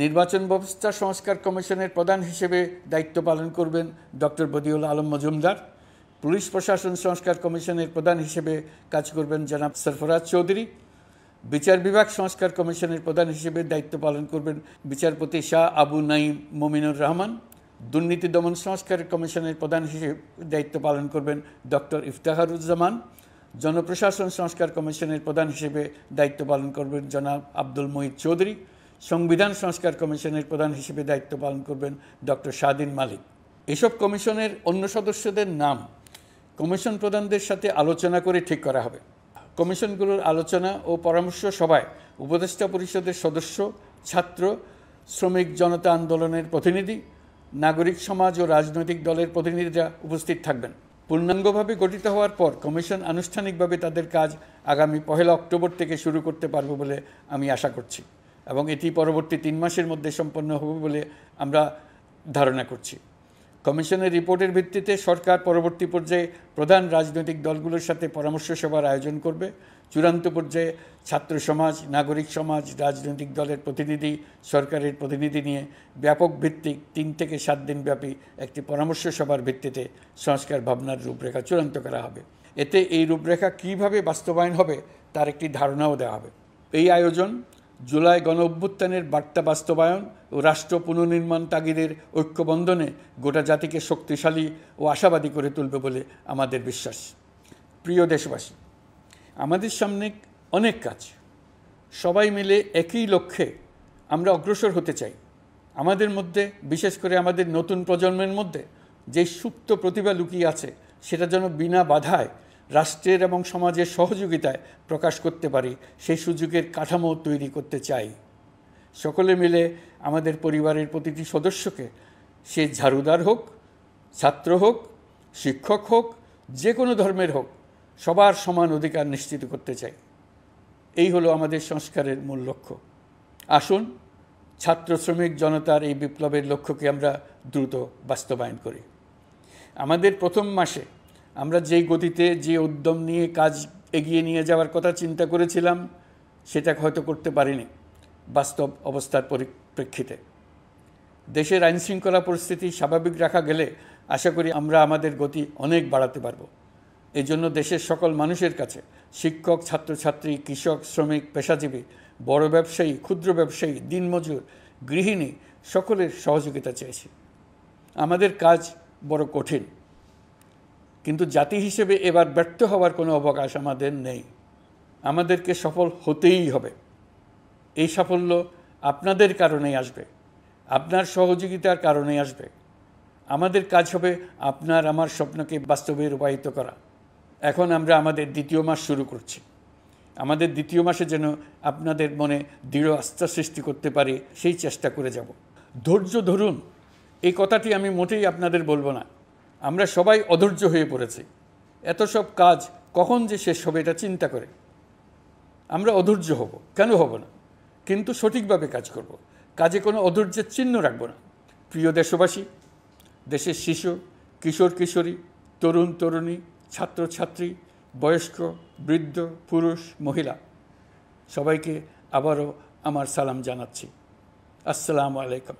নির্বাচন ব্যবস্থা সংস্কার কমিশনের প্রধান হিসেবে দায়িত্ব পালন করবেন ডক্টর বদিউল আলম মজুমদার। পুলিশ প্রশাসন সংস্কার কমিশনের প্রধান হিসেবে কাজ করবেন জনাব সরফরাজ চৌধুরী। বিচার বিভাগ সংস্কার কমিশনের প্রধান হিসেবে দায়িত্ব পালন করবেন বিচারপতি শাহ আবু নাঈম মমিনুর রহমান। দুর্নীতি দমন সংস্কার কমিশনের প্রধান হিসেবে দায়িত্ব পালন করবেন ডক্টর ইফতেখারুজ্জামান। জনপ্রশাসন সংস্কার কমিশনের প্রধান হিসেবে দায়িত্ব পালন করবেন জনাব আব্দুল মুহিত চৌধুরী। সংবিধান সংস্কার কমিশনের প্রধান হিসেবে দায়িত্ব পালন করবেন ডক্টর শাহদিন মালিক। এসব কমিশনের অন্য সদস্যদের নাম কমিশন প্রধানদের সাথে আলোচনা করে ঠিক করা হবে। কমিশনগুলোর আলোচনা ও পরামর্শ সভায় উপদেষ্টা পরিষদের সদস্য, ছাত্র, শ্রমিক জনতা আন্দোলনের প্রতিনিধি, নাগরিক সমাজ ও রাজনৈতিক দলের প্রতিনিধিরা উপস্থিত থাকবেন। পূর্ণাঙ্গভাবে গঠিত হওয়ার পর কমিশন আনুষ্ঠানিকভাবে তাদের কাজ আগামী 1 অক্টোবর থেকে শুরু করতে পারবে বলে আমি আশা করছি এবং এটি পরবর্তী 3 মাসের মধ্যে সম্পন্ন হবে বলে আমরা ধারণা করছি। কমিশনের রিপোর্টের ভিত্তিতে সরকার পরবর্তী পর্যায়ে প্রধান রাজনৈতিক দলগুলোর সাথে পরামর্শ সভার আয়োজন করবে। চূড়ান্ত পর্যায়ে ছাত্র সমাজ, নাগরিক সমাজ, রাজনৈতিক দলের প্রতিনিধি, সরকারের প্রতিনিধি নিয়ে ব্যাপক ভিত্তিক 3 থেকে 7 দিন ব্যাপী একটি পরামর্শ সভার ভিত্তিতে সংস্কার ভাবনার রূপরেখা চূড়ান্ত করা হবে। এতে এই রূপরেখা কীভাবে বাস্তবায়ন হবে তার একটি ধারণাও দেওয়া হবে। এই আয়োজন জুলাই গণ অভ্যুত্থানের বার্তা বাস্তবায়ন ও রাষ্ট্র পুনর্নির্মাণ তাগিদের ঐক্যবন্ধনে গোটা জাতিকে শক্তিশালী ও আশাবাদী করে তুলবে বলে আমাদের বিশ্বাস। প্রিয় দেশবাসী, আমাদের সামনে অনেক কাজ। সবাই মিলে একই লক্ষ্যে আমরা অগ্রসর হতে চাই। আমাদের মধ্যে, বিশেষ করে আমাদের নতুন প্রজন্মের মধ্যে যে সুপ্ত প্রতিভা লুকিয়ে আছে সেটা যেন বিনা বাধায় রাষ্ট্রের এবং সমাজের সহযোগিতায় প্রকাশ করতে পারি, সেই সুযোগের কাঠামো তৈরি করতে চাই। সকলে মিলে আমাদের পরিবারের প্রতিটি সদস্যকে, সে ঝাড়ুদার হোক, ছাত্র হোক, শিক্ষক হোক, যে কোনো ধর্মের হোক, সবার সমান অধিকার নিশ্চিত করতে চাই। এই হলো আমাদের সংস্কারের মূল লক্ষ্য। আসুন ছাত্র শ্রমিক জনতার এই বিপ্লবের লক্ষ্যকে আমরা দ্রুত বাস্তবায়ন করি। আমাদের প্রথম মাসে আমরা যেই গতিতে, যে উদ্যম নিয়ে কাজ এগিয়ে নিয়ে যাওয়ার কথা চিন্তা করেছিলাম সেটা হয়তো করতে পারিনি বাস্তব অবস্থার পরিপ্রেক্ষিতে। দেশের আইনশৃঙ্খলা পরিস্থিতি স্বাভাবিক রাখা গেলে আশা করি আমরা আমাদের গতি অনেক বাড়াতে পারব। এই জন্য দেশের সকল মানুষের কাছে, শিক্ষক, ছাত্রছাত্রী, কৃষক, শ্রমিক, পেশাজীবী, বড় ব্যবসায়ী, ক্ষুদ্র ব্যবসায়ী, দিনমজুর, গৃহিণী, সকলের সহযোগিতা চেয়েছি। আমাদের কাজ বড় কঠিন, কিন্তু জাতি হিসেবে এবার ব্যর্থ হওয়ার কোনো অবকাশ আমাদের নেই। আমাদেরকে সফল হতেই হবে। এই সাফল্য আপনাদের কারণেই আসবে, আপনার সহযোগিতার কারণেই আসবে। আমাদের কাজ হবে আপনার আমার স্বপ্নকে বাস্তবে রূপায়িত করা। এখন আমরা আমাদের 2য় মাস শুরু করছি। আমাদের 2য় মাসে যেন আপনাদের মনে দৃঢ় আস্থা সৃষ্টি করতে পারি, সেই চেষ্টা করে যাব। ধৈর্য ধরুন, এই কথাটি আমি মোটেই আপনাদের বলবো না। আমরা সবাই অধৈর্য হয়ে পড়েছি। এত সব কাজ কখন যে শেষ হবে এটা চিন্তা করে আমরা অধৈর্য হব, কেন হব না? কিন্তু সঠিকভাবে কাজ করব, কাজে কোনো অধৈর্যের চিহ্ন রাখব না। প্রিয় দেশবাসী, দেশের শিশু, কিশোর কিশোরী, তরুণ তরুণী, ছাত্রছাত্রী, বয়স্ক, বৃদ্ধ, পুরুষ, মহিলা, সবাইকে আবারও আমার সালাম জানাচ্ছি। আসসালামু আলাইকুম।